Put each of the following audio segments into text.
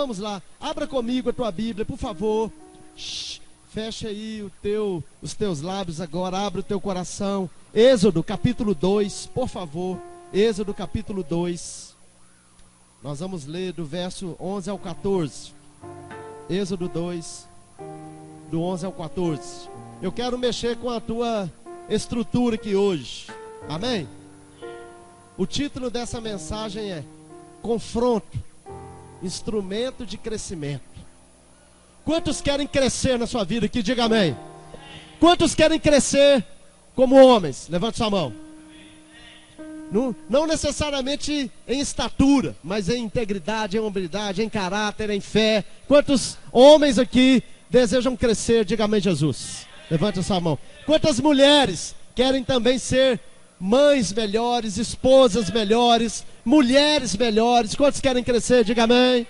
vamos lá. Abra comigo a tua Bíblia, por favor. Fecha aí os teus lábios agora, abre o teu coração. Êxodo capítulo 2, por favor. Êxodo capítulo 2. Nós vamos ler do verso 11 ao 14. Êxodo 2, do 11 ao 14. Eu quero mexer com a tua estrutura aqui hoje. Amém? O título dessa mensagem é Confronto, instrumento de crescimento. Quantos querem crescer na sua vida aqui? Diga amém. Quantos querem crescer como homens? Levante sua mão. Não necessariamente em estatura, mas em integridade, em hombridade, em caráter, em fé. Quantos homens aqui desejam crescer? Diga amém, Jesus. Levante sua mão. Quantas mulheres querem também ser mães melhores, esposas melhores, mulheres melhores? Quantos querem crescer? Diga amém.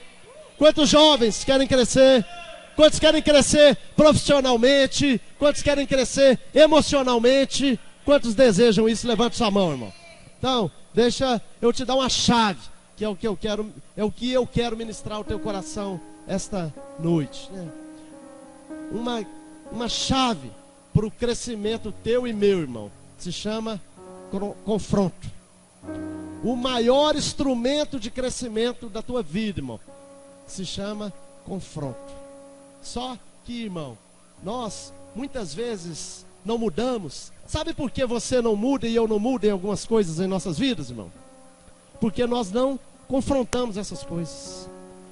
Quantos jovens querem crescer? Quantos querem crescer profissionalmente? Quantos querem crescer emocionalmente? Quantos desejam isso? Levante sua mão, irmão. Então, deixa eu te dar uma chave, que é o que eu quero ministrar ao teu coração esta noite, né? Uma chave para o crescimento teu e meu, irmão, se chama confronto. O maior instrumento de crescimento da tua vida, irmão, se chama confronto. Só que, irmão, nós muitas vezes não mudamos. Sabe por que você não muda e eu não mudo em algumas coisas em nossas vidas, irmão? Porque nós não confrontamos essas coisas.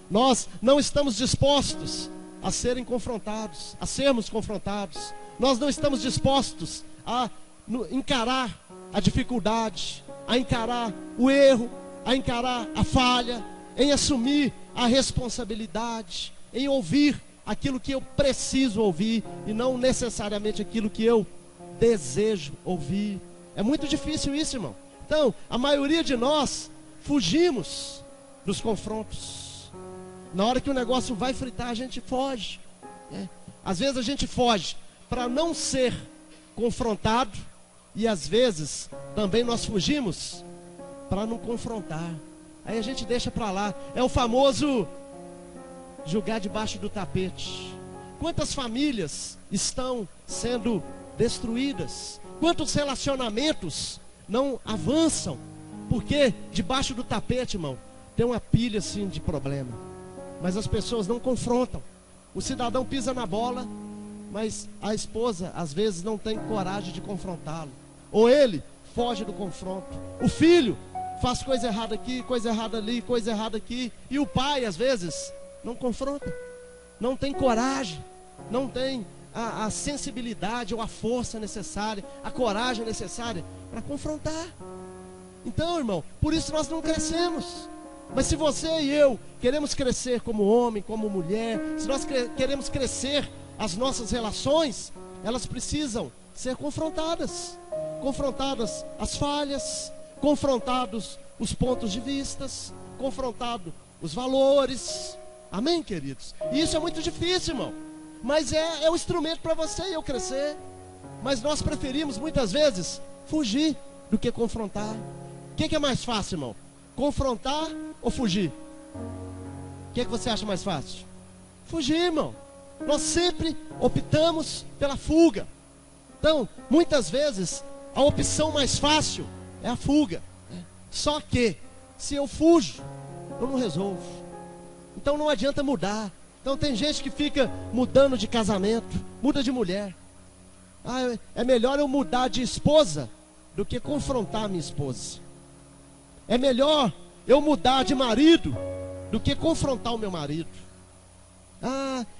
Nós não estamos dispostos a serem confrontados, a sermos confrontados. Nós não estamos dispostos a encarar a dificuldade, a encarar o erro, a encarar a falha, em assumir a responsabilidade, em ouvir aquilo que eu preciso ouvir e não necessariamente aquilo que eu desejo ouvir. É muito difícil isso, irmão. Então, a maioria de nós fugimos dos confrontos. Na hora que o negócio vai fritar, a gente foge, né? Às vezes a gente foge para não ser confrontado, e às vezes também nós fugimos para não confrontar. Aí a gente deixa para lá. É o famoso jogar debaixo do tapete. Quantas famílias estão sendo destruídas? Quantos relacionamentos não avançam? Porque debaixo do tapete, irmão, tem uma pilha assim de problema, mas as pessoas não confrontam. O cidadão pisa na bola, mas a esposa às vezes não tem coragem de confrontá-lo, ou ele foge do confronto. O filho faz coisa errada aqui, coisa errada ali, coisa errada aqui, e o pai às vezes não confronta, não tem coragem, não tem a sensibilidade ou a força necessária, a coragem necessária para confrontar. Então, irmão, por isso nós não crescemos. Mas se você e eu queremos crescer como homem, como mulher, se nós queremos crescer as nossas relações, elas precisam ser confrontadas. Confrontadas as falhas, confrontados os pontos de vistas, confrontado os valores. Amém, queridos? E isso é muito difícil, irmão, mas é um instrumento para você e eu crescer. Mas nós preferimos muitas vezes fugir do que confrontar. O que é mais fácil, irmão? Confrontar ou fugir? O que você acha mais fácil? Fugir, irmão. Nós sempre optamos pela fuga. Então, muitas vezes, a opção mais fácil é a fuga. Só que, se eu fujo, eu não resolvo. Então não adianta mudar. Então tem gente que fica mudando de casamento, muda de mulher. É melhor eu mudar de esposa do que confrontar a minha esposa. É melhor eu mudar de marido do que confrontar o meu marido.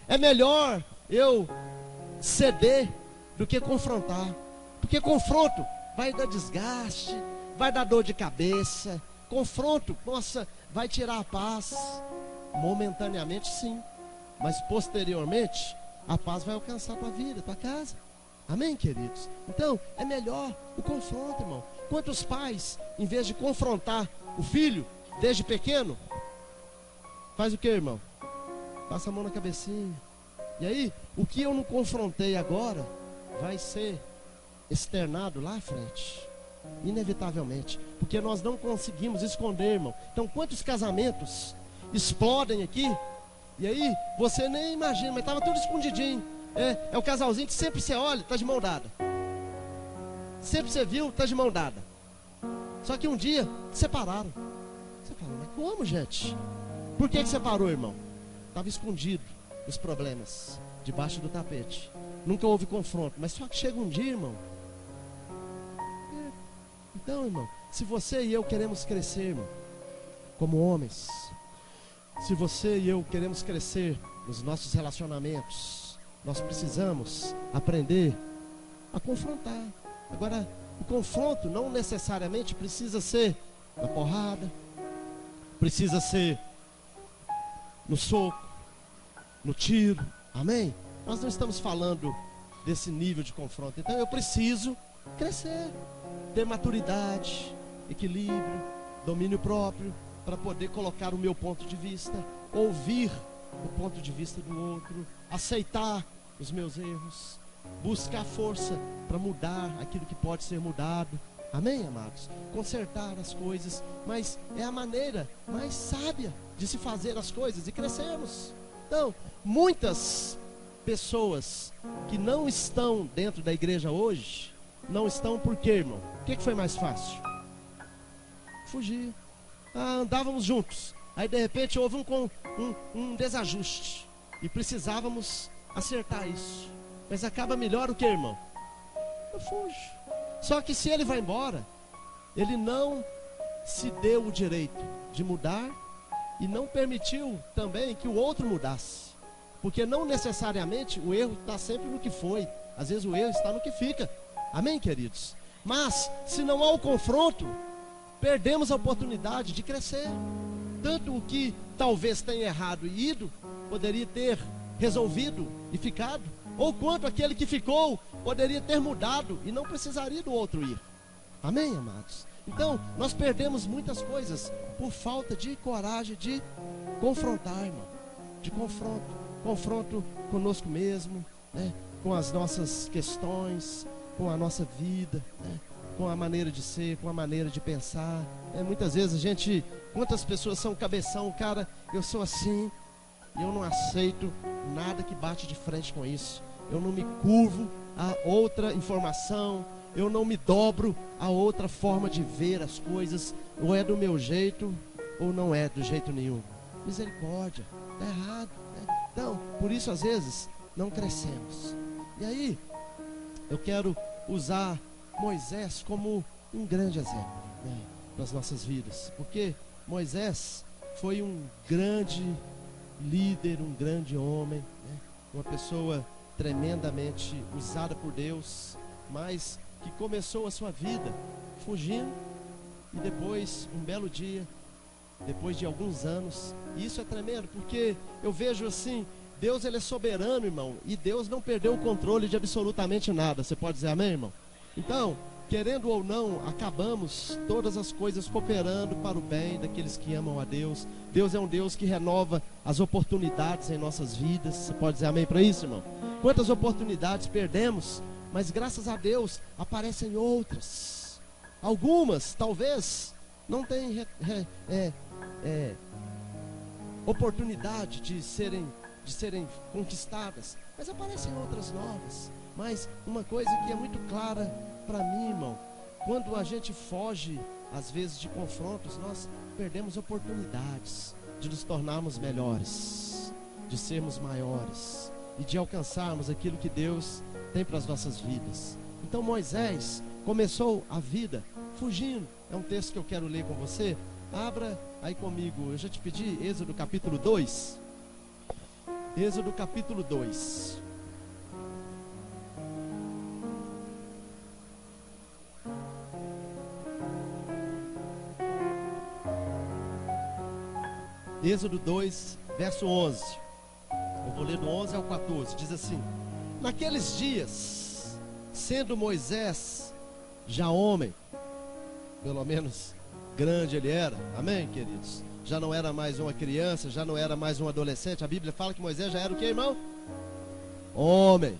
É melhor eu ceder do que confrontar. Porque confronto vai dar desgaste, vai dar dor de cabeça. Confronto, nossa, vai tirar a paz. Momentaneamente sim, mas posteriormente a paz vai alcançar a tua vida, a tua casa. Amém, queridos? Então é melhor o confronto, irmão. Quantos pais, em vez de confrontar o filho desde pequeno, faz o que, irmão? Passa a mão na cabecinha. E aí, o que eu não confrontei agora vai ser externado lá à frente, inevitavelmente, porque nós não conseguimos esconder, irmão. Então, quantos casamentos explodem aqui E aí, você nem imagina, mas estava tudo escondidinho. É o casalzinho que sempre você olha, está de mão dada. Sempre você viu, está de mão dada. Só que um dia, separaram. Você fala, mas como, gente? Por que separou, irmão? Estava escondido os problemas, debaixo do tapete. Nunca houve confronto, mas só que chega um dia, irmão. Então, irmão, se você e eu queremos crescer, irmão, como homens, se você e eu queremos crescer nos nossos relacionamentos, nós precisamos aprender a confrontar. Agora, o confronto não necessariamente precisa ser na porrada, precisa ser no soco, no tiro, amém? Nós não estamos falando desse nível de confronto. Então eu preciso crescer, ter maturidade, equilíbrio, domínio próprio, para poder colocar o meu ponto de vista, ouvir o ponto de vista do outro, aceitar os meus erros, buscar força para mudar aquilo que pode ser mudado. Amém, amados? Consertar as coisas, mas é a maneira mais sábia de se fazer as coisas e crescermos. Então, muitas pessoas que não estão dentro da igreja hoje, não estão por quê, irmão? O que foi mais fácil? Fugir. Andávamos juntos, aí de repente houve um desajuste e precisávamos acertar isso. Mas acaba melhor o que, irmão? Eu fujo. Só que se ele vai embora, ele não se deu o direito de mudar e não permitiu também que o outro mudasse. Porque não necessariamente o erro está sempre no que foi. Às vezes o erro está no que fica. Amém, queridos? Mas se não há o confronto, perdemos a oportunidade de crescer. Tanto o que talvez tenha errado e ido, poderia ter resolvido e ficado. Ou quanto aquele que ficou, poderia ter mudado e não precisaria do outro ir. Amém, amados? Então, nós perdemos muitas coisas por falta de coragem de confrontar, irmão. De confronto. Confronto conosco mesmo, né? Com as nossas questões, com a nossa vida, né? Com a maneira de ser, com a maneira de pensar. Muitas vezes a gente, quantas pessoas são cabeção, cara, eu sou assim, e eu não aceito nada que bate de frente com isso. Eu não me curvo a outra informação, eu não me dobro a outra forma de ver as coisas. Ou é do meu jeito, ou não é do jeito nenhum. Misericórdia, está errado, né? Então, por isso às vezes não crescemos. E aí, eu quero usar Moisés como um grande exemplo, né, nas nossas vidas. Porque Moisés foi um grande líder, um grande homem, né, uma pessoa tremendamente usada por Deus, mas que começou a sua vida fugindo. E depois, um belo dia, depois de alguns anos, e isso é tremendo, porque eu vejo assim, Deus ele é soberano, irmão, e Deus não perdeu o controle de absolutamente nada. Você pode dizer amém, irmão? Então, querendo ou não, acabamos todas as coisas cooperando para o bem daqueles que amam a Deus. Deus é um Deus que renova as oportunidades em nossas vidas. Você pode dizer amém para isso, irmão? Quantas oportunidades perdemos, mas graças a Deus aparecem outras. Algumas, talvez, não têm oportunidade de serem conquistadas, mas aparecem outras novas. Mas uma coisa que é muito clara para mim, irmão, quando a gente foge, às vezes, de confrontos, nós perdemos oportunidades de nos tornarmos melhores, de sermos maiores e de alcançarmos aquilo que Deus tem para as nossas vidas. Então Moisés começou a vida fugindo. É um texto que eu quero ler com você. Abra aí comigo, eu já te pedi, Êxodo capítulo 2. Êxodo capítulo 2. Êxodo 2, verso 11. Eu vou ler do 11 ao 14. Diz assim: naqueles dias, sendo Moisés já homem, pelo menos grande ele era, amém, queridos? Já não era mais uma criança, já não era mais um adolescente. A Bíblia fala que Moisés já era o que, irmão? Homem.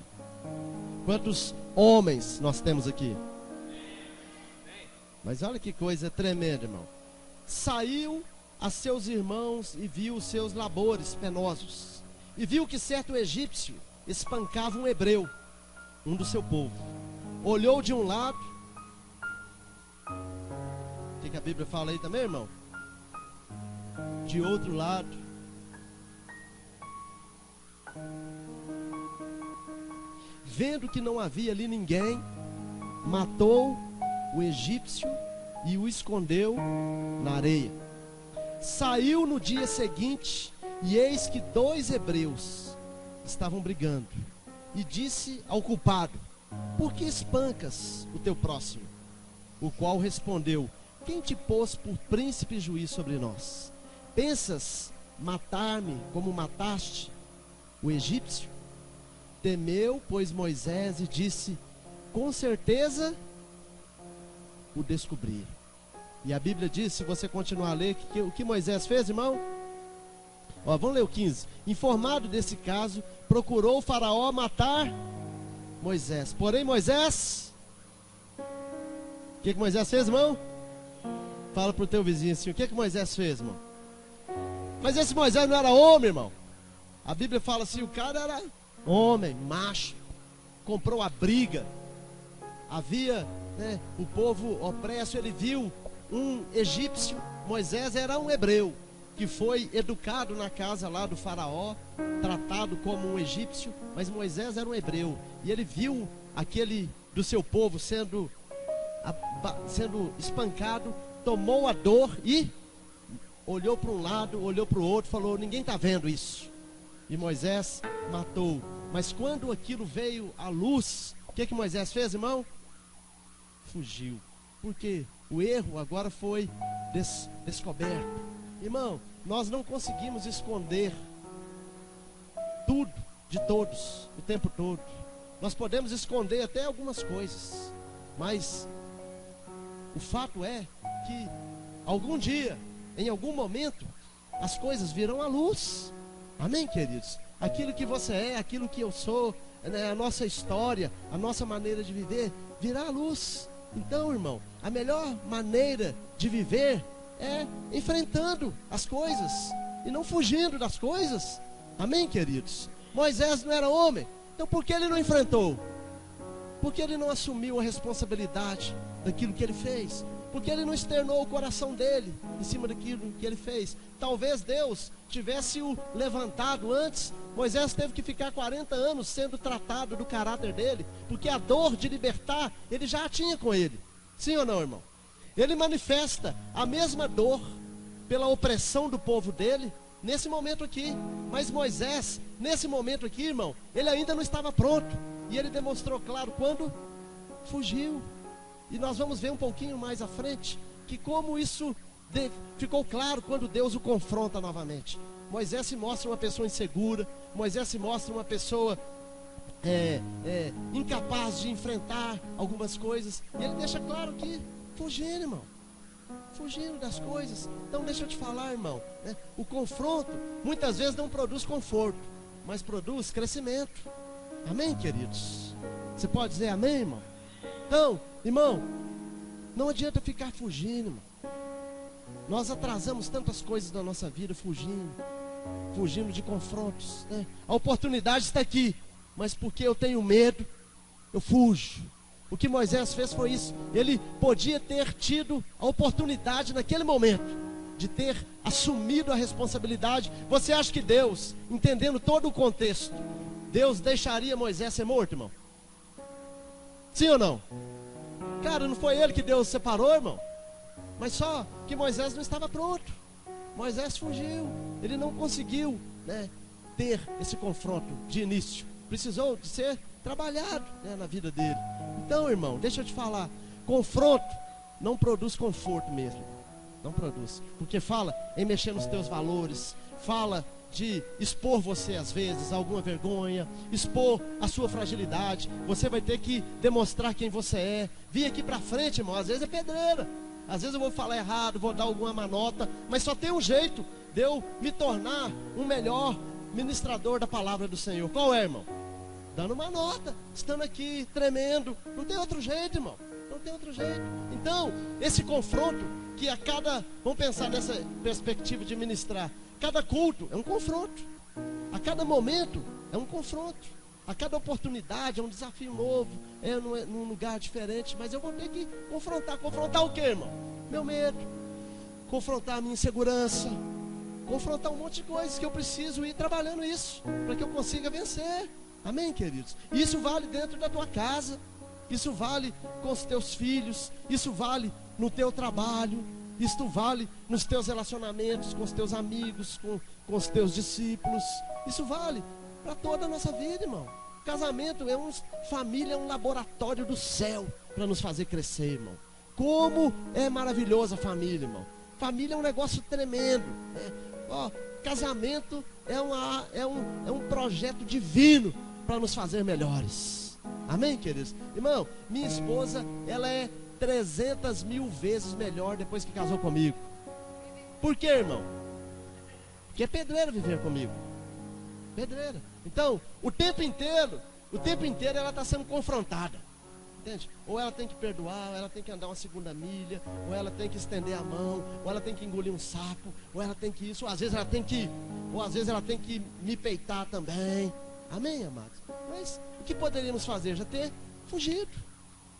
Quantos homens nós temos aqui? Mas olha que coisa tremenda, irmão. Saiu a seus irmãos e viu os seus labores penosos. E viu que certo egípcio espancava um hebreu, um do seu povo. Olhou de um lado. O que a Bíblia fala aí também, irmão? De outro lado. Vendo que não havia ali ninguém, matou o egípcio e o escondeu na areia. Saiu no dia seguinte, e eis que 2 hebreus estavam brigando. E disse ao culpado: por que espancas o teu próximo? O qual respondeu: quem te pôs por príncipe e juiz sobre nós? Pensas matar-me como mataste o egípcio? Temeu, pois, Moisés e disse: com certeza o descobriram. E a Bíblia diz, se você continuar a ler, o que Moisés fez, irmão? Ó, vamos ler o 15. Informado desse caso, procurou o faraó matar Moisés. Porém, Moisés, o que Moisés fez, irmão? Fala para o teu vizinho assim, o que Moisés fez, irmão? Mas esse Moisés não era homem, irmão. A Bíblia fala assim, o cara era homem, macho, comprou a briga. Havia, né, o povo opresso, ele viu um egípcio. Moisés era um hebreu, que foi educado na casa lá do faraó, tratado como um egípcio, mas Moisés era um hebreu, e ele viu aquele do seu povo sendo espancado, tomou a dor e olhou para um lado, olhou para o outro, falou: ninguém está vendo isso. E Moisés matou. Mas quando aquilo veio à luz, o que Moisés fez, irmão? Fugiu. Porque o erro agora foi descoberto. Irmão, nós não conseguimos esconder tudo de todos o tempo todo. Nós podemos esconder até algumas coisas, mas o fato é que algum dia, em algum momento, as coisas virão à luz. Amém, queridos? Aquilo que você é, aquilo que eu sou, né, a nossa história, a nossa maneira de viver, virá à luz. Então, irmão, a melhor maneira de viver é enfrentando as coisas e não fugindo das coisas. Amém, queridos? Moisés não era homem, então por que ele não enfrentou? Porque ele não assumiu a responsabilidade daquilo que ele fez? Porque ele não externou o coração dele em cima daquilo que ele fez? Talvez Deus tivesse o levantado antes. Moisés teve que ficar 40 anos sendo tratado do caráter dele, porque a dor de libertar ele já a tinha com ele. Sim ou não, irmão? Ele manifesta a mesma dor pela opressão do povo dele nesse momento aqui. Mas Moisés, nesse momento aqui, irmão, ele ainda não estava pronto. E ele demonstrou claro quando fugiu. E nós vamos ver um pouquinho mais à frente que como isso ficou claro quando Deus o confronta novamente. Moisés se mostra uma pessoa insegura. Moisés se mostra uma pessoa incapaz de enfrentar algumas coisas. E ele deixa claro que fugindo, irmão, fugindo das coisas. Então deixa eu te falar, irmão, né? O confronto muitas vezes não produz conforto, mas produz crescimento. Amém, queridos? Você pode dizer amém, irmão? Então, irmão, não adianta ficar fugindo, irmão. Nós atrasamos tantas coisas na nossa vida fugindo de confrontos, né? A oportunidade está aqui, mas porque eu tenho medo, eu fujo. O que Moisés fez foi isso. Ele podia ter tido a oportunidade naquele momento de ter assumido a responsabilidade. Você acha que Deus, entendendo todo o contexto, Deus deixaria Moisés ser morto, irmão? Sim ou não? Cara, não foi ele que Deus separou, irmão? Mas só que Moisés não estava pronto. Moisés fugiu. Ele não conseguiu, né, ter esse confronto de início. Precisou de ser trabalhado, né, na vida dele. Então, irmão, deixa eu te falar. Confronto não produz conforto mesmo. Não produz. Porque fala em mexer nos teus valores. Fala de expor você às vezes alguma vergonha, expor a sua fragilidade. Você vai ter que demonstrar quem você é. Vir aqui pra frente, irmão, às vezes é pedreira. Às vezes eu vou falar errado, vou dar alguma manota, mas só tem um jeito de eu me tornar um melhor ministrador da palavra do Senhor. Qual é, irmão? Dando uma nota, estando aqui, tremendo. Não tem outro jeito, irmão. Não tem outro jeito. Então, esse confronto, que a cada, vamos pensar nessa perspectiva de ministrar, cada culto é um confronto, a cada momento é um confronto, a cada oportunidade é um desafio novo, é num lugar diferente, mas eu vou ter que confrontar o que, irmão? Meu medo, confrontar a minha insegurança, confrontar um monte de coisas que eu preciso ir trabalhando isso, para que eu consiga vencer. Amém, queridos? Isso vale dentro da tua casa, isso vale com os teus filhos, isso vale no teu trabalho, isso vale nos teus relacionamentos com os teus amigos, com os teus discípulos. Isso vale para toda a nossa vida, irmão. Casamento família é um laboratório do céu para nos fazer crescer, irmão. Como é maravilhosa a família, irmão. Família é um negócio tremendo. Casamento é um projeto divino para nos fazer melhores. Amém, queridos? Irmão, minha esposa, ela é 300.000 vezes melhor depois que casou comigo. Por quê, irmão? Porque é pedreira viver comigo. Pedreira. Então, o tempo inteiro ela está sendo confrontada. Entende? Ou ela tem que perdoar, ou ela tem que andar uma segunda milha, ou ela tem que estender a mão, ou ela tem que engolir um sapo, ou ela tem que isso, ou às vezes ela tem que me peitar também. Amém, amados? Mas o que poderíamos fazer? Já ter fugido.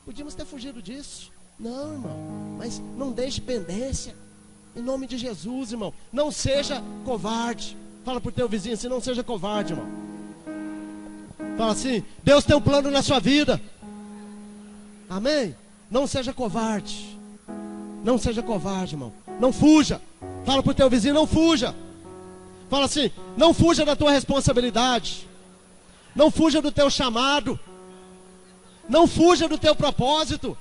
Podíamos ter fugido disso. Não, irmão. Mas não deixe pendência. Em nome de Jesus, irmão. Não seja covarde. Fala pro teu vizinho assim, não seja covarde, irmão. Fala assim, Deus tem um plano na sua vida. Amém? Não seja covarde. Não seja covarde, irmão. Não fuja. Fala pro teu vizinho, não fuja. Fala assim, não fuja da tua responsabilidade. Não fuja do teu chamado. Não fuja do teu propósito.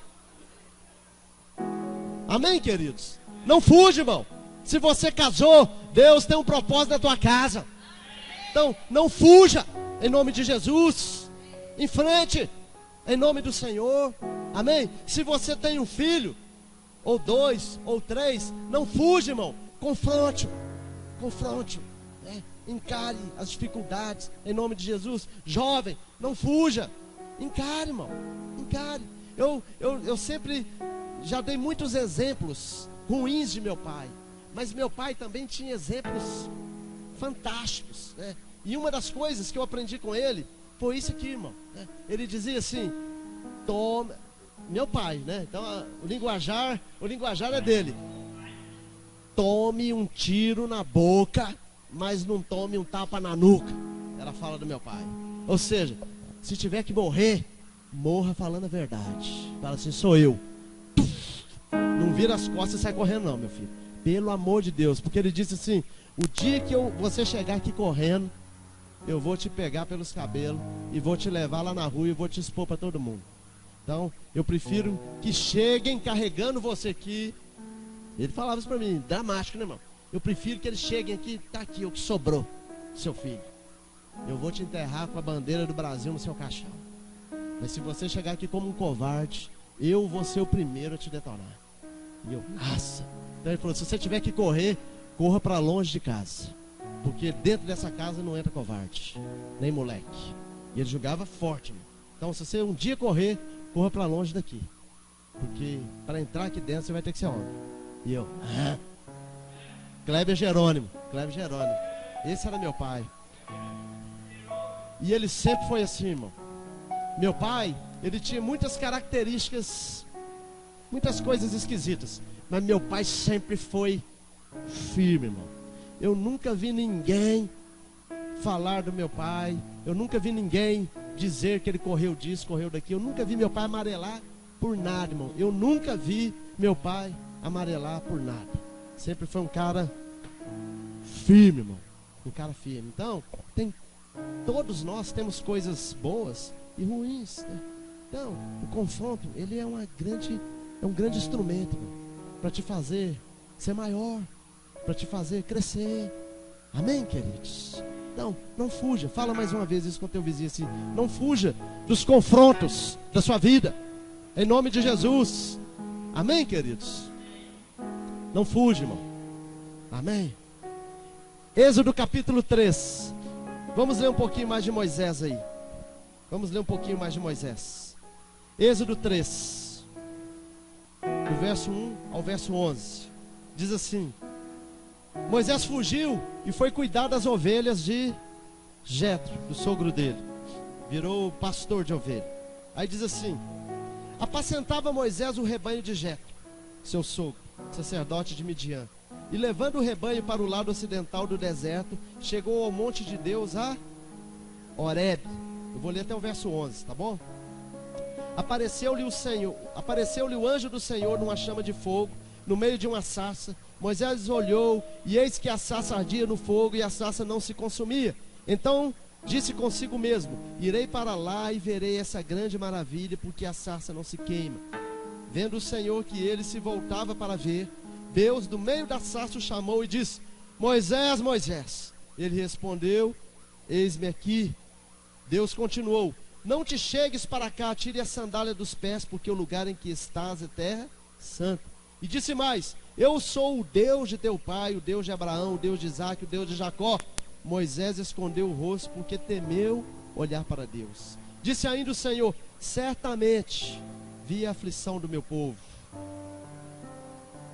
Amém, queridos? Não fuja, irmão. Se você casou, Deus tem um propósito na tua casa. Então, não fuja, em nome de Jesus. Em frente, em nome do Senhor. Amém? Se você tem um filho, ou 2, ou 3, não fuja, irmão. Confronte-o. Confronte-o. Encare as dificuldades, em nome de Jesus. Jovem, não fuja. Encare, irmão. Encare. Eu sempre já dei muitos exemplos ruins de meu pai. Mas meu pai também tinha exemplos fantásticos, né? E uma das coisas que eu aprendi com ele foi isso aqui, irmão, né? Ele dizia assim, toma. Meu pai, né? Então o linguajar é dele. Tome um tiro na boca, mas não tome um tapa na nuca. Era a fala do meu pai. Ou seja, se tiver que morrer, morra falando a verdade. Fala assim, sou eu. Não vira as costas e sai correndo não, meu filho. Pelo amor de Deus. Porque ele disse assim, o dia que você chegar aqui correndo, eu vou te pegar pelos cabelos e vou te levar lá na rua e vou te expor para todo mundo. Então, eu prefiro que cheguem carregando você aqui. Ele falava isso para mim, dramático, né, irmão? Eu prefiro que eles cheguem aqui, tá aqui o que sobrou, seu filho. Eu vou te enterrar com a bandeira do Brasil no seu caixão. Mas se você chegar aqui como um covarde, eu vou ser o primeiro a te detonar. E eu, nossa. Então ele falou, se você tiver que correr, corra para longe de casa. Porque dentro dessa casa não entra covarde, nem moleque. E ele jogava forte, irmão. Então se você um dia correr, corra para longe daqui. Porque para entrar aqui dentro você vai ter que ser homem. E eu, Kleber Jerônimo. Esse era meu pai. E ele sempre foi assim, irmão. Meu pai, ele tinha muitas características, muitas coisas esquisitas. Mas meu pai sempre foi firme, irmão. Eu nunca vi ninguém falar do meu pai. Eu nunca vi ninguém dizer que ele correu disso, correu daquilo. Eu nunca vi meu pai amarelar por nada, irmão. Eu nunca vi meu pai amarelar por nada. Sempre foi um cara firme, irmão. Um cara firme. Então, todos nós temos coisas boas e ruins, né? Então, o confronto, ele é um grande instrumento, para te fazer ser maior, para te fazer crescer. Amém, queridos? Então, não fuja. Fala mais uma vez isso com o teu vizinho assim. Não fuja dos confrontos da sua vida, em nome de Jesus. Amém, queridos? Não fuja, irmão. Amém? Êxodo capítulo 3. Vamos ler um pouquinho mais de Moisés aí. Vamos ler um pouquinho mais de Moisés. Êxodo 3. verso 1 ao verso 11. Diz assim: Moisés fugiu e foi cuidar das ovelhas de Jetro, do sogro dele. Virou pastor de ovelha. Aí diz assim: apacentava Moisés o rebanho de Jetro, seu sogro, sacerdote de Midian. E levando o rebanho para o lado ocidental do deserto, chegou ao monte de Deus, a Horebe. Eu vou ler até o verso 11, tá bom? Apareceu-lhe o anjo do Senhor numa chama de fogo, no meio de uma sarça. Moisés olhou, e eis que a sarça ardia no fogo, e a sarça não se consumia. Então disse consigo mesmo: irei para lá e verei essa grande maravilha, porque a sarça não se queima. Vendo o Senhor que ele se voltava para ver, Deus do meio da sarça o chamou e disse: Moisés, Moisés. Ele respondeu: eis-me aqui. Deus continuou: não te chegues para cá, tire a sandália dos pés, porque o lugar em que estás é terra santa. E disse mais: eu sou o Deus de teu pai, o Deus de Abraão, o Deus de Isaque, o Deus de Jacó. Moisés escondeu o rosto, porque temeu olhar para Deus. Disse ainda o Senhor: certamente vi a aflição do meu povo,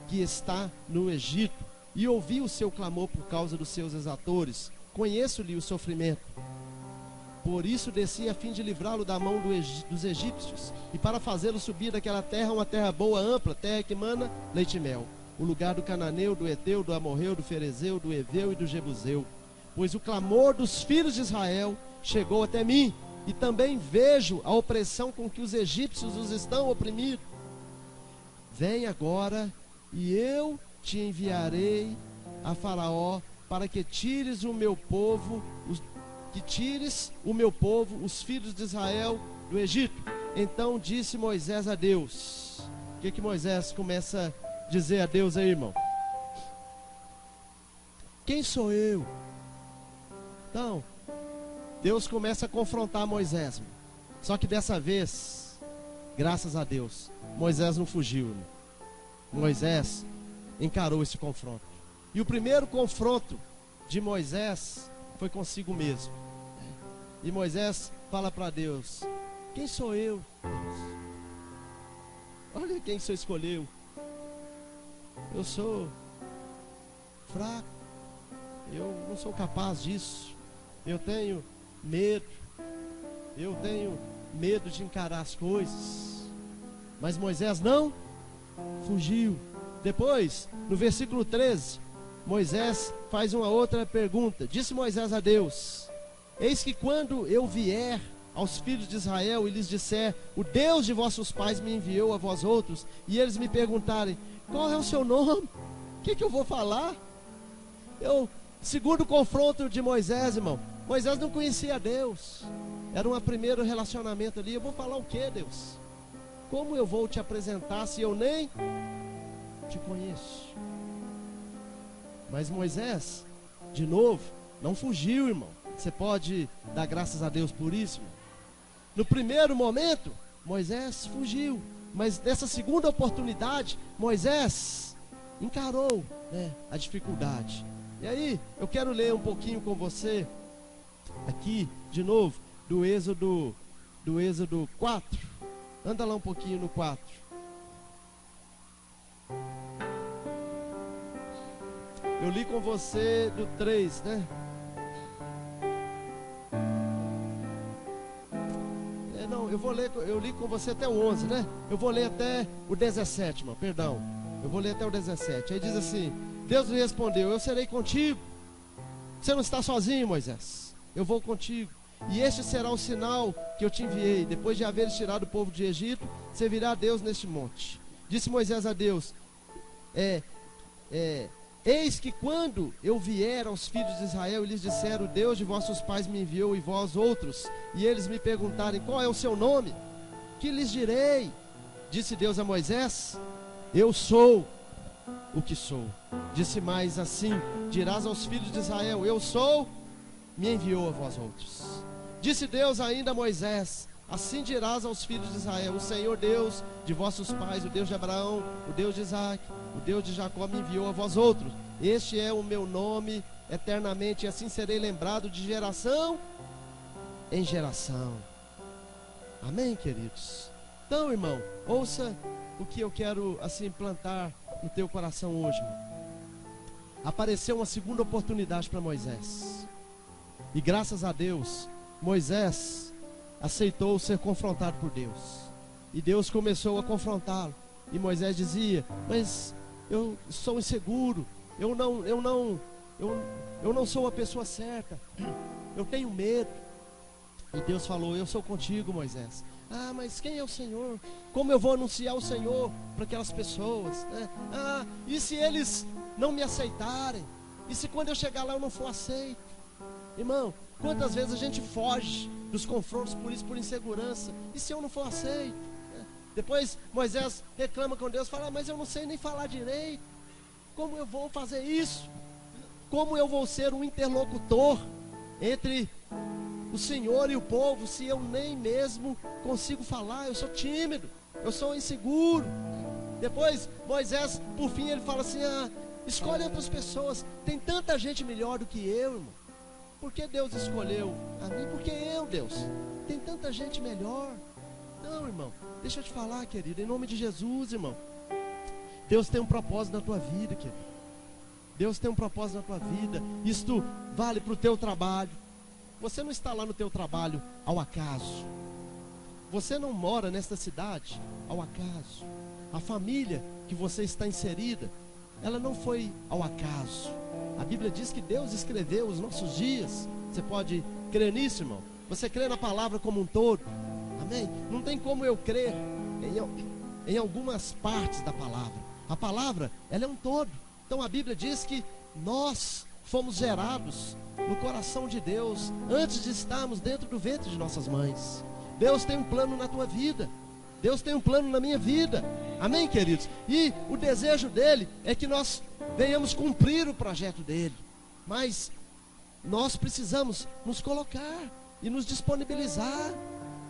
que está no Egito, e ouvi o seu clamor por causa dos seus exatores. Conheço-lhe o sofrimento. Por isso desci a fim de livrá-lo da mão dos egípcios, e para fazê-lo subir daquela terra, uma terra boa, ampla, terra que mana leite e mel, o lugar do cananeu, do eteu, do amorreu, do ferezeu, do eveu e do jebuseu. Pois o clamor dos filhos de Israel chegou até mim, e também vejo a opressão com que os egípcios os estão oprimindo. Vem agora, e eu te enviarei a Faraó, para que tires o meu povo, os filhos de Israel, do Egito. Então disse Moisés a Deus. O que Moisés começa a dizer a Deus aí, irmão? Quem sou eu? Então, Deus começa a confrontar Moisés, irmão. Só que dessa vez, graças a Deus, Moisés não fugiu, irmão. Moisés encarou esse confronto. E o primeiro confronto de Moisés foi consigo mesmo. E Moisés fala para Deus: quem sou eu, Deus? Olha quem o Senhor escolheu. Eu sou fraco, eu não sou capaz disso, eu tenho medo de encarar as coisas. Mas Moisés não fugiu. Depois, no versículo 13, Moisés faz uma outra pergunta. Disse Moisés a Deus: eis que quando eu vier aos filhos de Israel e lhes disser: o Deus de vossos pais me enviou a vós outros, e eles me perguntarem: qual é o seu nome? O que eu vou falar? Segundo o confronto de Moisés, irmão, Moisés não conhecia Deus. Era um primeiro relacionamento ali. Eu vou falar o que, Deus? Como eu vou te apresentar se eu nem te conheço? Mas Moisés, de novo, não fugiu, irmão. Você pode dar graças a Deus por isso, irmão. No primeiro momento, Moisés fugiu. Mas nessa segunda oportunidade, Moisés encarou, a dificuldade. E aí, eu quero ler um pouquinho com você, aqui, de novo, do Êxodo 4. Anda lá um pouquinho no 4. Eu li com você do 3, né? Eu li com você até o 11, né? Eu vou ler até o 17, irmão, perdão. Eu vou ler até o 17. Aí diz assim: Deus lhe respondeu: eu serei contigo. Você não está sozinho, Moisés. Eu vou contigo. E este será o sinal que eu te enviei. Depois de haveres tirado o povo de Egito, servirá a Deus neste monte. Disse Moisés a Deus: eis que quando eu vier aos filhos de Israel e lhes disser: o Deus de vossos pais me enviou e vós outros, e eles me perguntarem: qual é o seu nome? Que lhes direi? Disse Deus a Moisés: eu sou o que sou. Disse mais assim: dirás aos filhos de Israel: eu sou, me enviou a vós outros. Disse Deus ainda a Moisés: assim dirás aos filhos de Israel: o Senhor Deus de vossos pais, o Deus de Abraão, o Deus de Isaque, o Deus de Jacó me enviou a vós outros. Este é o meu nome eternamente, e assim serei lembrado de geração em geração. Amém, queridos? Então, irmão, ouça o que eu quero assim plantar no teu coração hoje, irmão? Apareceu uma segunda oportunidade para Moisés. E graças a Deus, Moisés aceitou ser confrontado por Deus. E Deus começou a confrontá-lo. E Moisés dizia: mas eu sou inseguro, eu não sou a pessoa certa, eu tenho medo. E Deus falou: eu sou contigo, Moisés. Ah, mas quem é o Senhor? Como eu vou anunciar o Senhor para aquelas pessoas, né? Ah, e se eles não me aceitarem? E se quando eu chegar lá eu não for aceito? Irmão, quantas vezes a gente foge dos confrontos por isso, por insegurança? E se eu não for aceito? Depois Moisés reclama com Deus, fala: mas eu não sei nem falar direito, como eu vou fazer isso? Como eu vou ser um interlocutor entre o Senhor e o povo, se eu nem mesmo consigo falar? Eu sou tímido, eu sou inseguro. Depois Moisés, por fim, ele fala assim: ah, escolhe outras pessoas, tem tanta gente melhor do que eu, irmão. Por que Deus escolheu a mim? Porque eu, Deus, tem tanta gente melhor. Não, irmão, deixa eu te falar, querido, em nome de Jesus, irmão, Deus tem um propósito na tua vida, querido. Deus tem um propósito na tua vida. Isto vale para o teu trabalho. Você não está lá no teu trabalho ao acaso. Você não mora nesta cidade ao acaso. A família que você está inserida, ela não foi ao acaso. A Bíblia diz que Deus escreveu os nossos dias. Você pode crer nisso, irmão? Você crê na palavra como um todo? Amém? Não tem como eu crer em algumas partes da palavra. A palavra, ela é um todo. Então a Bíblia diz que nós fomos gerados no coração de Deus antes de estarmos dentro do ventre de nossas mães. Deus tem um plano na tua vida. Deus tem um plano na minha vida. Amém, queridos? E o desejo dele é que nós venhamos cumprir o projeto dele. Mas nós precisamos nos colocar e nos disponibilizar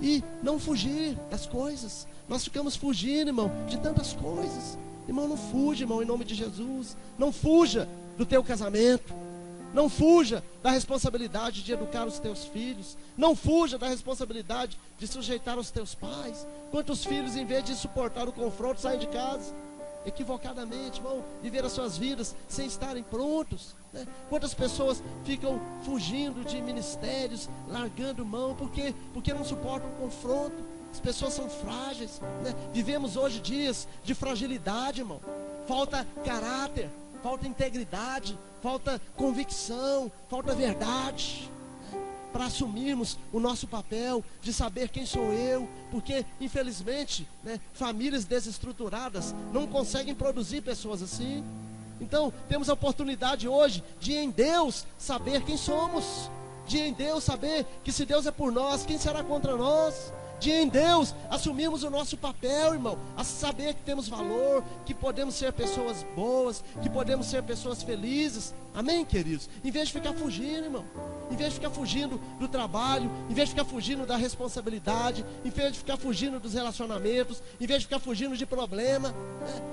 e não fugir das coisas. Nós ficamos fugindo, irmão, de tantas coisas. Irmão, não fuja, irmão, em nome de Jesus. Não fuja do teu casamento. Não fuja da responsabilidade de educar os teus filhos. Não fuja da responsabilidade de sujeitar os teus pais. Quantos filhos, em vez de suportar o confronto, saem de casa equivocadamente, vão viver as suas vidas sem estarem prontos, né? Quantas pessoas ficam fugindo de ministérios, largando mão, porque não suportam o confronto. As pessoas são frágeis, né? Vivemos hoje dias de fragilidade, irmão. Falta caráter, falta integridade, falta convicção, falta verdade, né? Para assumirmos o nosso papel de saber quem sou eu. Porque infelizmente, né, famílias desestruturadas não conseguem produzir pessoas assim. Então temos a oportunidade hoje de em Deus saber quem somos, de em Deus saber que se Deus é por nós, quem será contra nós? De em Deus assumirmos o nosso papel, irmão, a saber que temos valor, que podemos ser pessoas boas, que podemos ser pessoas felizes. Amém, queridos? Em vez de ficar fugindo, irmão, em vez de ficar fugindo do trabalho, em vez de ficar fugindo da responsabilidade, em vez de ficar fugindo dos relacionamentos, em vez de ficar fugindo de problema,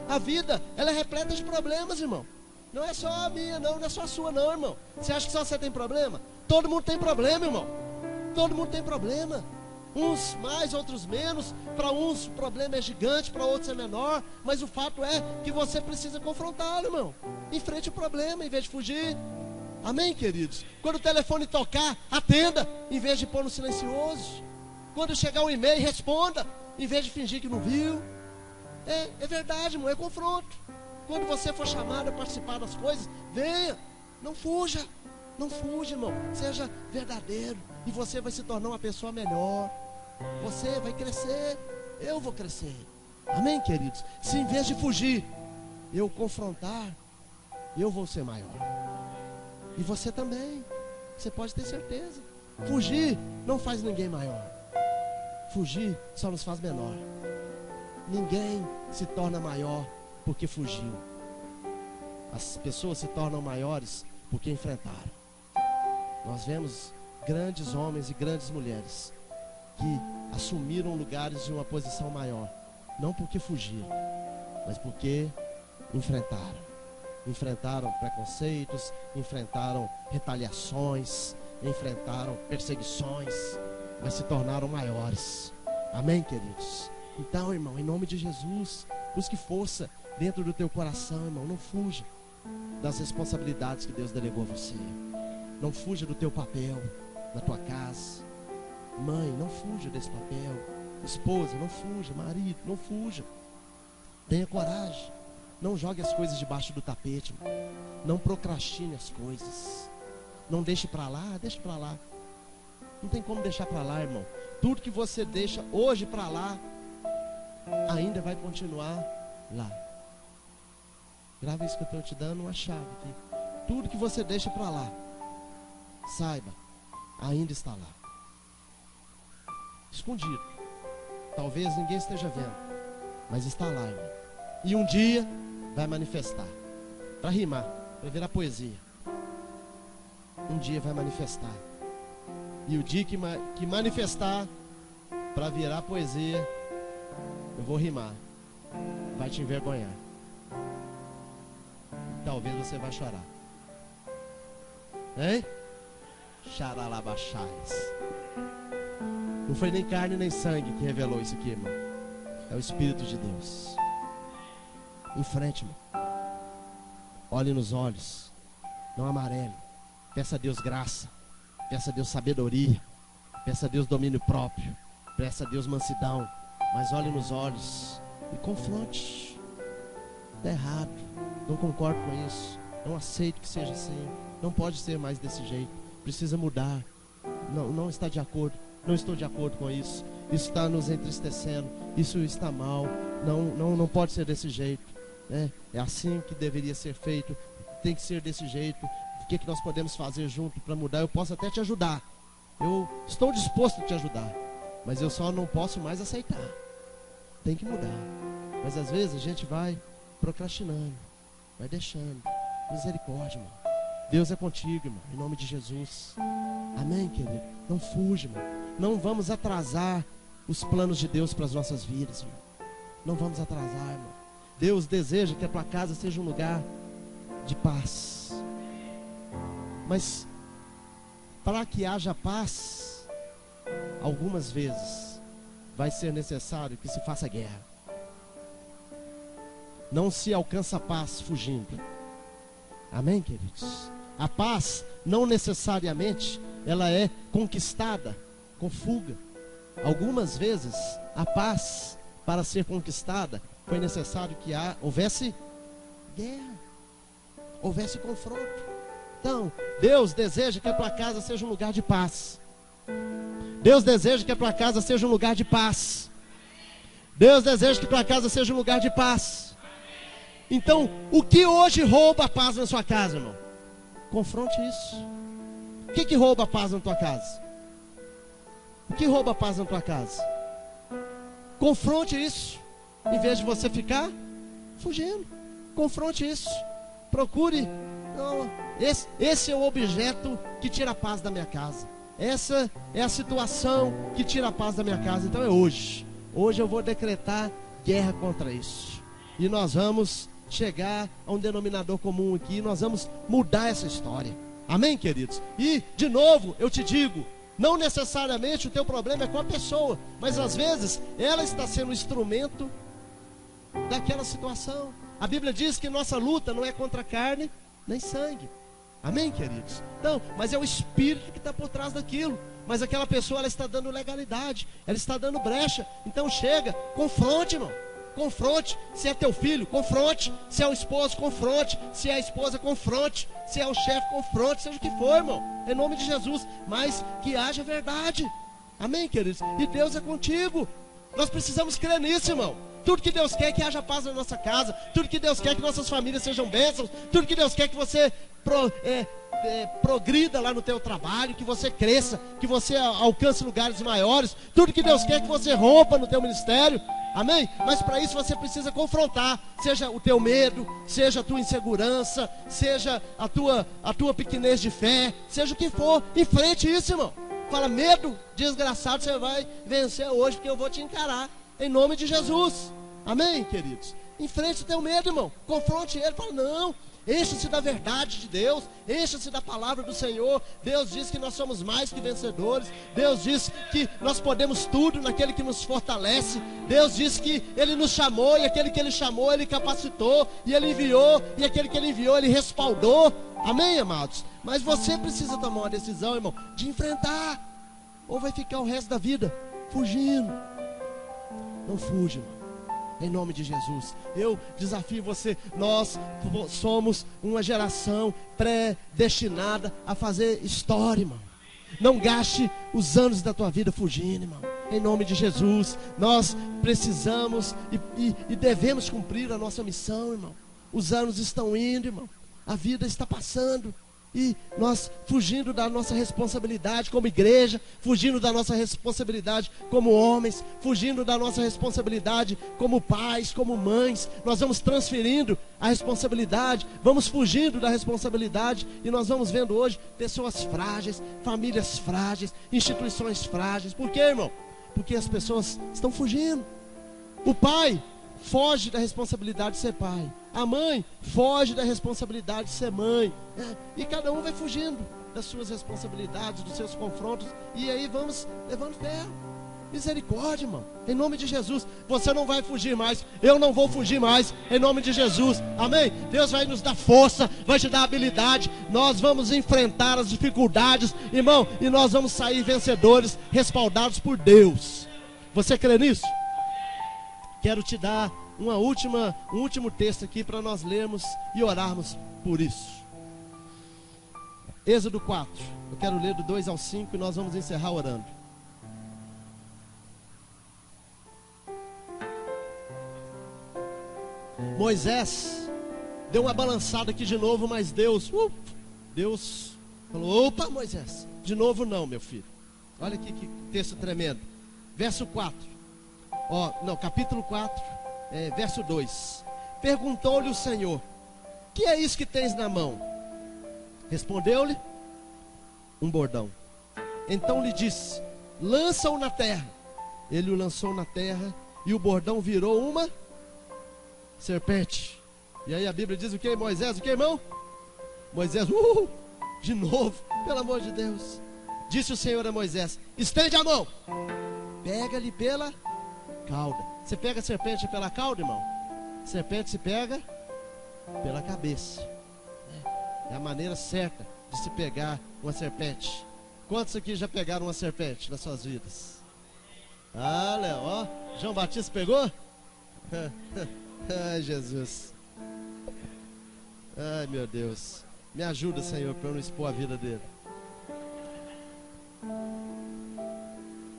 a vida, ela é repleta de problemas, irmão. Não é só a minha, não é só a sua, não, irmão. Você acha que só você tem problema? Todo mundo tem problema, irmão. Todo mundo tem problema. Uns mais, outros menos. Para uns o problema é gigante, para outros é menor. Mas o fato é que você precisa confrontá-lo, irmão. Enfrente o problema em vez de fugir. Amém, queridos? Quando o telefone tocar, atenda em vez de pôr no silencioso. Quando chegar um e-mail, responda em vez de fingir que não viu. É verdade, irmão, é confronto. Quando você for chamado a participar das coisas, venha. Não fuja. Não fuja, irmão. Seja verdadeiro. E você vai se tornar uma pessoa melhor. Você vai crescer. Eu vou crescer. Amém, queridos? Se em vez de fugir, eu confrontar, eu vou ser maior. E você também. Você pode ter certeza. Fugir não faz ninguém maior. Fugir só nos faz menor. Ninguém se torna maior porque fugiu. As pessoas se tornam maiores porque enfrentaram. Nós vemos grandes homens e grandes mulheres que assumiram lugares de uma posição maior, não porque fugiram, mas porque enfrentaram. Enfrentaram preconceitos, enfrentaram retaliações, enfrentaram perseguições, mas se tornaram maiores. Amém, queridos? Então, irmão, em nome de Jesus, Busque força dentro do teu coração, irmão. Não fuja das responsabilidades que Deus delegou a você. Não fuja do teu papel na tua casa. Mãe, não fuja desse papel. Esposa, não fuja. Marido, não fuja. Tenha coragem. Não jogue as coisas debaixo do tapete, irmão. Não procrastine as coisas. Não deixe para lá, deixe para lá. Não tem como deixar para lá, irmão. Tudo que você deixa hoje para lá, ainda vai continuar lá. Grava isso que eu estou te dando, uma chave aqui. Tudo que você deixa para lá, saiba, ainda está lá. Escondido. Talvez ninguém esteja vendo, mas está lá, irmão. E um dia vai manifestar. Para rimar, para virar poesia. Um dia vai manifestar. E o dia que manifestar, para virar poesia, eu vou rimar. Vai te envergonhar. Talvez você vai chorar. Hein? Xaralabachais. Não foi nem carne nem sangue que revelou isso aqui, irmão. É o Espírito de Deus. Em frente, irmão. Olhe nos olhos. Não amarele. Peça a Deus graça. Peça a Deus sabedoria. Peça a Deus domínio próprio. Peça a Deus mansidão. Mas olhe nos olhos e confronte. Está errado. Não concordo com isso. Não aceito que seja assim. Não pode ser mais desse jeito. Precisa mudar. Não está de acordo. Não estou de acordo com isso. Isso está nos entristecendo. Isso está mal. Não pode ser desse jeito. É assim que deveria ser feito. Tem que ser desse jeito. O que nós podemos fazer junto para mudar? Eu posso até te ajudar. Eu estou disposto a te ajudar. Mas eu só não posso mais aceitar. Tem que mudar. Mas às vezes a gente vai procrastinando. Vai deixando. Misericórdia, irmão. Deus é contigo, irmão. Em nome de Jesus. Amém, querido? Não fuja, irmão. Não vamos atrasar os planos de Deus para as nossas vidas, irmão. Não vamos atrasar, irmão. Deus deseja que a tua casa seja um lugar de paz. Mas para que haja paz, algumas vezes vai ser necessário que se faça guerra. Não se alcança a paz fugindo. Amém, queridos? A paz não necessariamente ela é conquistada com fuga. Algumas vezes a paz, para ser conquistada, foi necessário que houvesse guerra, houvesse confronto. Então, Deus deseja que a tua casa seja um lugar de paz. Deus deseja que a tua casa seja um lugar de paz. Deus deseja que a tua casa seja um lugar de paz. Então, o que hoje rouba a paz na sua casa, irmão? Confronte isso. O que rouba a paz na tua casa? O que rouba a paz na tua casa? Confronte isso. Em vez de você ficar fugindo. Confronte isso. Procure. Não, esse é o objeto que tira a paz da minha casa. Essa é a situação que tira a paz da minha casa. Então é hoje. Hoje eu vou decretar guerra contra isso. E nós vamos chegar a um denominador comum aqui. Nós vamos mudar essa história. Amém, queridos? E, de novo, eu te digo, não necessariamente o teu problema é com a pessoa, mas às vezes ela está sendo instrumento daquela situação. A Bíblia diz que nossa luta não é contra carne nem sangue. Amém, queridos? Então, mas é o Espírito que está por trás daquilo. Mas aquela pessoa, ela está dando legalidade, ela está dando brecha. Então chega, confronte, irmão. Confronte. Se é teu filho, confronte. Se é o esposo, confronte. Se é a esposa, confronte. Se é o chefe, confronte. Seja o que for, irmão, em nome de Jesus. Mas que haja verdade. Amém, queridos? E Deus é contigo. Nós precisamos crer nisso, irmão. Tudo que Deus quer é que haja paz na nossa casa. Tudo que Deus quer é que nossas famílias sejam bênçãos. Tudo que Deus quer é que você progrida lá no teu trabalho, que você cresça, que você alcance lugares maiores. Tudo que Deus quer é que você rompa no teu ministério. Amém? Mas para isso você precisa confrontar. Seja o teu medo, seja a tua insegurança, seja a tua pequenez de fé, seja o que for. Enfrente isso, irmão. Fala, medo desgraçado, você vai vencer hoje, porque eu vou te encarar. Em nome de Jesus. Amém, queridos? Enfrente o teu medo, irmão. Confronte ele. Fala, não, Encha-se da verdade de Deus, encha-se da palavra do Senhor. Deus diz que nós somos mais que vencedores. Deus diz que nós podemos tudo naquele que nos fortalece. Deus diz que Ele nos chamou, e aquele que Ele chamou, Ele capacitou, e Ele enviou, e aquele que Ele enviou, Ele respaldou. Amém, amados? Mas você precisa tomar uma decisão, irmão, de enfrentar, ou vai ficar o resto da vida fugindo. Não fuja, irmão. Em nome de Jesus, eu desafio você. Nós somos uma geração predestinada a fazer história, irmão. Não gaste os anos da tua vida fugindo, irmão. Em nome de Jesus, nós precisamos e devemos cumprir a nossa missão, irmão. Os anos estão indo, irmão. A vida está passando. E nós fugindo da nossa responsabilidade como igreja, fugindo da nossa responsabilidade como homens, fugindo da nossa responsabilidade como pais, como mães, nós vamos transferindo a responsabilidade, vamos fugindo da responsabilidade, e nós vamos vendo hoje pessoas frágeis, famílias frágeis, instituições frágeis. Por quê, irmão? Porque as pessoas estão fugindo. O pai foge da responsabilidade de ser pai, a mãe foge da responsabilidade de ser mãe, e cada um vai fugindo das suas responsabilidades, dos seus confrontos, e aí vamos levando ferro. Misericórdia, irmão, em nome de Jesus. Você não vai fugir mais, eu não vou fugir mais, em nome de Jesus, amém? Deus vai nos dar força, vai te dar habilidade, nós vamos enfrentar as dificuldades, irmão, e nós vamos sair vencedores, respaldados por Deus. Você crê nisso? Quero te dar um último texto aqui para nós lermos e orarmos por isso. Êxodo 4. Eu quero ler do 2 ao 5 e nós vamos encerrar orando. Moisés deu uma balançada aqui de novo, mas Deus falou: opa, Moisés, de novo não, meu filho. Olha aqui que texto tremendo. Verso 4. Capítulo 4, verso 2. Perguntou-lhe o Senhor: que é isso que tens na mão? Respondeu-lhe: um bordão. Então lhe disse: lança-o na terra. Ele o lançou na terra, e o bordão virou uma serpente. E aí a Bíblia diz o que, Moisés? O que, irmão? Moisés, de novo, pelo amor de Deus. Disse o Senhor a Moisés: estende a mão, pega-lhe pela cauda. Você pega a serpente pela cauda, irmão? Serpente se pega pela cabeça. É a maneira certa de se pegar uma serpente. Quantos aqui já pegaram uma serpente nas suas vidas? Ah, Léo, ó, João Batista pegou? Ai, Jesus. Ai, meu Deus. Me ajuda, Senhor, para eu não expor a vida dele.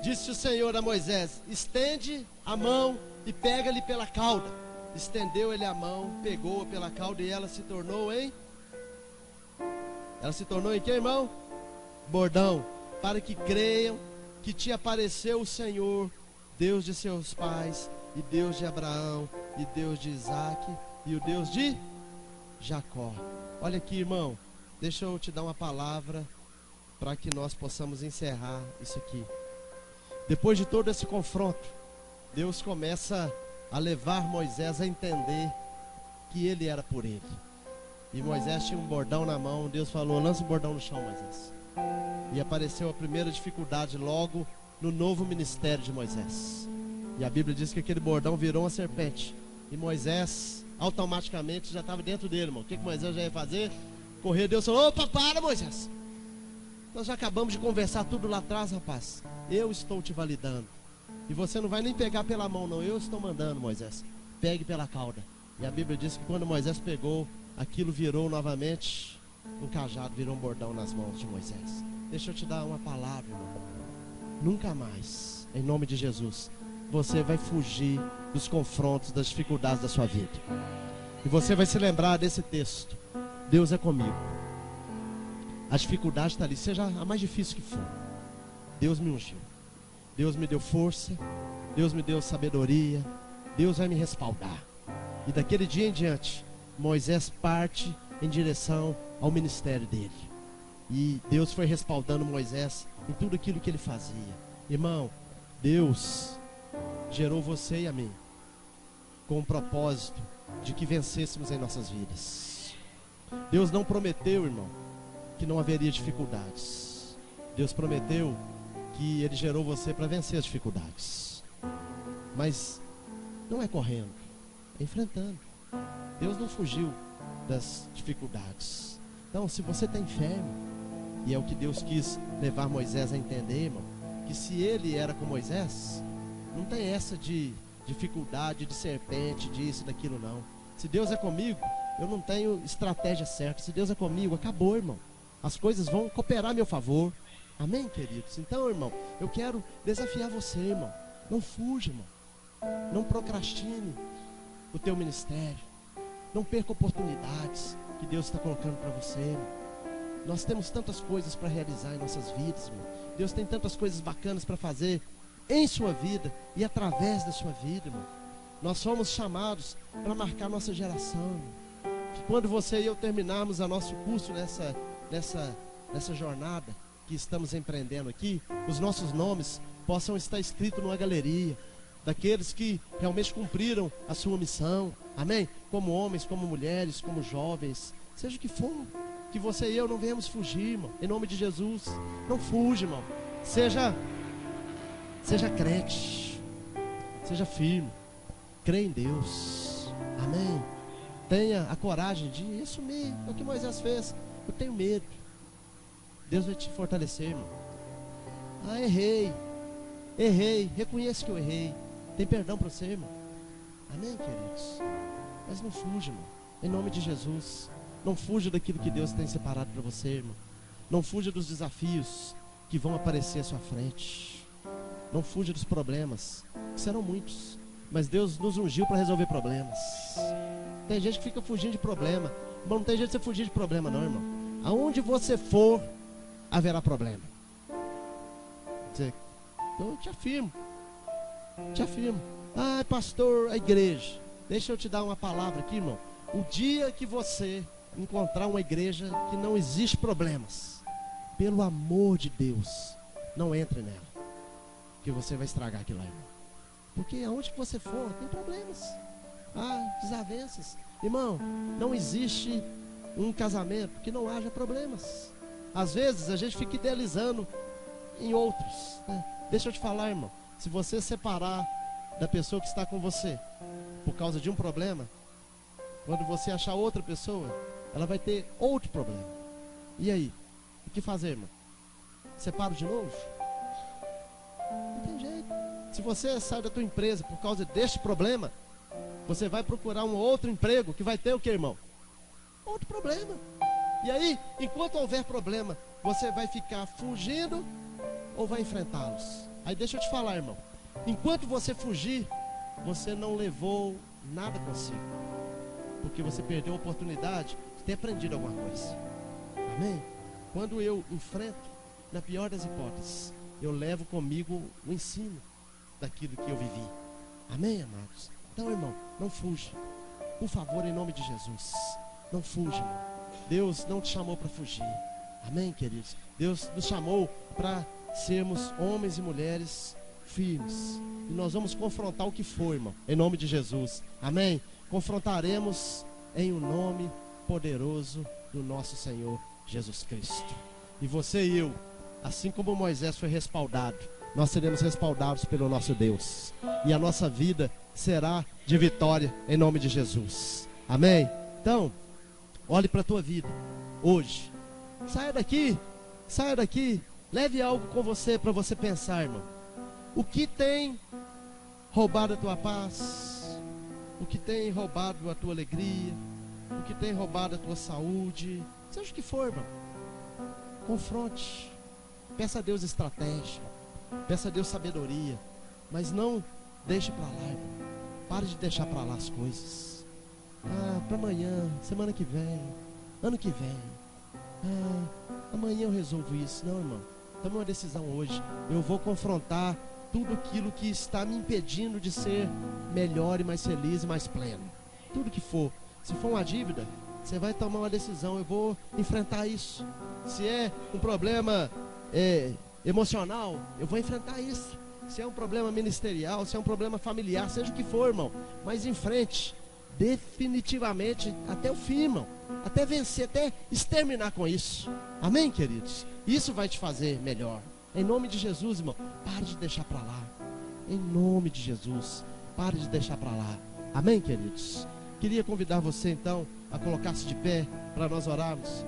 Disse o Senhor a Moisés: estende a mão e pega-lhe pela cauda. Estendeu ele a mão, pegou-a pela cauda, e ela se tornou em... Ela se tornou em que, irmão? Bordão. Para que creiam que te apareceu o Senhor, Deus de seus pais, e Deus de Abraão, e Deus de Isaque, e o Deus de Jacó. Olha aqui, irmão, deixa eu te dar uma palavra para que nós possamos encerrar isso aqui. Depois de todo esse confronto, Deus começa a levar Moisés a entender que ele era por ele. E Moisés tinha um bordão na mão. Deus falou: lança o bordão no chão, Moisés. E apareceu a primeira dificuldade logo no novo ministério de Moisés. E a Bíblia diz que aquele bordão virou uma serpente, e Moisés automaticamente já estava dentro dele, irmão. O que Moisés já ia fazer? Correr. Deus falou: opa, para, Moisés, nós já acabamos de conversar tudo lá atrás, rapaz. Eu estou te validando, e você não vai nem pegar pela mão, não. Eu estou mandando, Moisés, pegue pela cauda. E a Bíblia diz que quando Moisés pegou, aquilo virou novamente um cajado, virou um bordão nas mãos de Moisés. Deixa eu te dar uma palavra, irmão. Nunca mais, em nome de Jesus, você vai fugir dos confrontos, das dificuldades da sua vida. E você vai se lembrar desse texto: Deus é comigo. A dificuldade está ali, seja a mais difícil que for. Deus me ungiu, Deus me deu força, Deus me deu sabedoria, Deus vai me respaldar. E daquele dia em diante, Moisés parte em direção ao ministério dele. E Deus foi respaldando Moisés em tudo aquilo que ele fazia. Irmão, Deus gerou você e a mim com o propósito de que vencêssemos em nossas vidas. Deus não prometeu, irmão, que não haveria dificuldades. Deus prometeu que Ele gerou você para vencer as dificuldades. Mas não é correndo, é enfrentando. Deus não fugiu das dificuldades. Então, se você tem fé, irmão, e é o que Deus quis levar Moisés a entender, irmão, que se ele era com Moisés, não tem essa de dificuldade, de serpente, disso, daquilo, não. Se Deus é comigo, eu não tenho estratégia certa. Se Deus é comigo, acabou, irmão. As coisas vão cooperar a meu favor. Amém, queridos? Então, irmão, eu quero desafiar você, irmão. Não fuja, irmão. Não procrastine o teu ministério. Não perca oportunidades que Deus está colocando para você, irmão. Nós temos tantas coisas para realizar em nossas vidas, irmão. Deus tem tantas coisas bacanas para fazer em sua vida e através da sua vida, irmão. Nós somos chamados para marcar nossa geração, irmão. Que quando você e eu terminarmos o nosso curso nessa jornada que estamos empreendendo aqui, os nossos nomes possam estar escritos numa galeria daqueles que realmente cumpriram a sua missão. Amém? Como homens, como mulheres, como jovens, seja o que for. Que você e eu não venhamos fugir, irmão. Em nome de Jesus, não fuja, irmão. Seja crente, seja firme, crê em Deus. Amém? Tenha a coragem de assumir o que Moisés fez. Eu tenho medo. Deus vai te fortalecer, irmão. Ah, errei. Reconheça que eu errei. Tem perdão para você, irmão. Amém, queridos? Mas não fuja, irmão. Em nome de Jesus. Não fuja daquilo que Deus tem separado para você, irmão. Não fuja dos desafios que vão aparecer à sua frente. Não fuja dos problemas, que serão muitos. Mas Deus nos ungiu para resolver problemas. Tem gente que fica fugindo de problema. Mas não tem jeito de você fugir de problema, não, irmão. Aonde você for, haverá problema. Então eu te afirmo. Ai, pastor, a igreja. Deixa eu te dar uma palavra aqui, irmão. O dia que você encontrar uma igreja que não existe problemas, pelo amor de Deus, não entre nela, que você vai estragar aquilo lá, irmão. Porque aonde que você for, tem problemas, desavenças. Irmão, não existe um casamento que não haja problemas. Às vezes a gente fica idealizando em outros, né? Deixa eu te falar, irmão, se você separar da pessoa que está com você por causa de um problema, quando você achar outra pessoa, ela vai ter outro problema. E aí? O que fazer, irmão? Separa de novo? Não tem jeito. Se você sai da tua empresa por causa deste problema, você vai procurar um outro emprego que vai ter o que, irmão? Outro problema. E aí, enquanto houver problema, você vai ficar fugindo ou vai enfrentá-los? Aí deixa eu te falar, irmão. Enquanto você fugir, você não levou nada consigo. Porque você perdeu a oportunidade de ter aprendido alguma coisa. Amém? Quando eu enfrento, na pior das hipóteses, eu levo comigo o ensino daquilo que eu vivi. Amém, amados? Então, irmão, não fuja. Por favor, em nome de Jesus, não fuja, irmão. Deus não te chamou para fugir. Amém, queridos? Deus nos chamou para sermos homens e mulheres firmes. E nós vamos confrontar o que for, irmão, em nome de Jesus. Amém? Confrontaremos em o nome poderoso do nosso Senhor Jesus Cristo. E você e eu, assim como Moisés foi respaldado, nós seremos respaldados pelo nosso Deus. E a nossa vida será de vitória em nome de Jesus. Amém? Então, olhe para a tua vida hoje. Saia daqui, leve algo com você para você pensar, irmão. O que tem roubado a tua paz? O que tem roubado a tua alegria? O que tem roubado a tua saúde? Seja o que for, irmão. Confronte. Peça a Deus estratégia. Peça a Deus sabedoria. Mas não deixe para lá, irmão. Pare de deixar para lá as coisas. Para amanhã, semana que vem, ano que vem. Amanhã eu resolvo isso. Não, irmão. Tome uma decisão hoje. Eu vou confrontar tudo aquilo que está me impedindo de ser melhor e mais feliz e mais pleno. Tudo que for. Se for uma dívida, você vai tomar uma decisão. Eu vou enfrentar isso. Se é um problema emocional, eu vou enfrentar isso. Se é um problema ministerial, se é um problema familiar, seja o que for, irmão, mas em frente, definitivamente, até o fim, irmão. até vencer, até exterminar com isso. Amém, queridos? Isso vai te fazer melhor. Em nome de Jesus, irmão, pare de deixar para lá. Em nome de Jesus, pare de deixar para lá. Amém, queridos? Queria convidar você então a colocar-se de pé para nós orarmos.